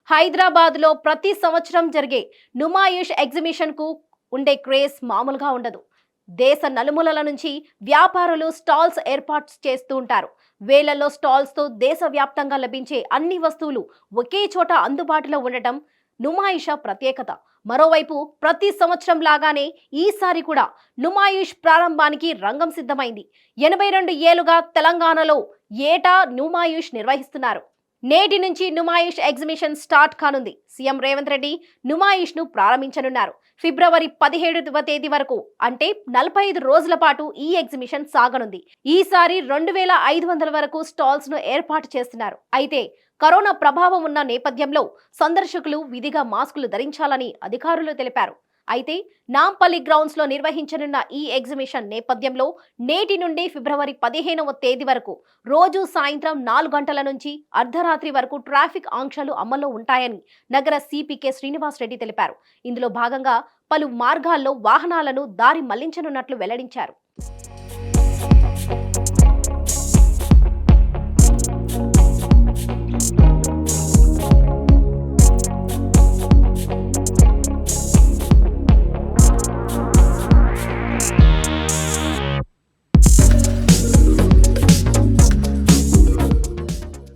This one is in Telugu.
హైదరాబాద్లో ప్రతి సంవత్సరం జరిగే నుమాయిష్ ఎగ్జిబిషన్కు ఉండే క్రేజ్ మామూలుగా ఉండదు. దేశ నలుమూలల నుంచి వ్యాపారులు స్టాల్స్ ఏర్పాటు చేస్తూ ఉంటారు. వేలల్లో స్టాల్స్తో దేశవ్యాప్తంగా లభించే అన్ని వస్తువులు ఒకే చోట అందుబాటులో ఉండటం నుమాయిష ప్రత్యేకత. మరోవైపు ప్రతి సంవత్సరం లాగానే ఈసారి కూడా నుమాయిష్ ప్రారంభానికి రంగం సిద్ధమైంది. 82 ఏళ్లుగా తెలంగాణలో ఏటా నుమాయిష్ నిర్వహిస్తున్నారు. నేటి నుంచి నుమాయిష్ ఎగ్జిబిషన్ స్టార్ట్ కానుంది. సీఎం రేవంత్ రెడ్డి నుమాయిష్ ను ప్రారంభించనున్నారు. ఫిబ్రవరి 17వ తేదీ వరకు అంటే 45 రోజుల పాటు ఈ ఎగ్జిబిషన్ సాగనుంది. ఈసారి 2500 వరకు స్టాల్స్ ను ఏర్పాటు చేస్తున్నారు. అయితే కరోనా ప్రభావం ఉన్న నేపథ్యంలో సందర్శకులు విధిగా మాస్కులు ధరించాలని అధికారులు తెలిపారు. అయితే నాంపల్లి గ్రౌండ్స్ లో నిర్వహించనున్న ఈ ఎగ్జిబిషన్ నేపథ్యంలో నేటి నుండి ఫిబ్రవరి 15వ తేదీ వరకు రోజు సాయంత్రం 4 గంటల నుంచి అర్ధరాత్రి వరకు ట్రాఫిక్ ఆంక్షలు అమల్లో ఉంటాయని నగర సిపికే శ్రీనివాస్ రెడ్డి తెలిపారు. ఇందులో భాగంగా పలు మార్గాల్లో వాహనాలను దారి మళ్లించనున్నట్లు వెల్లడించారు.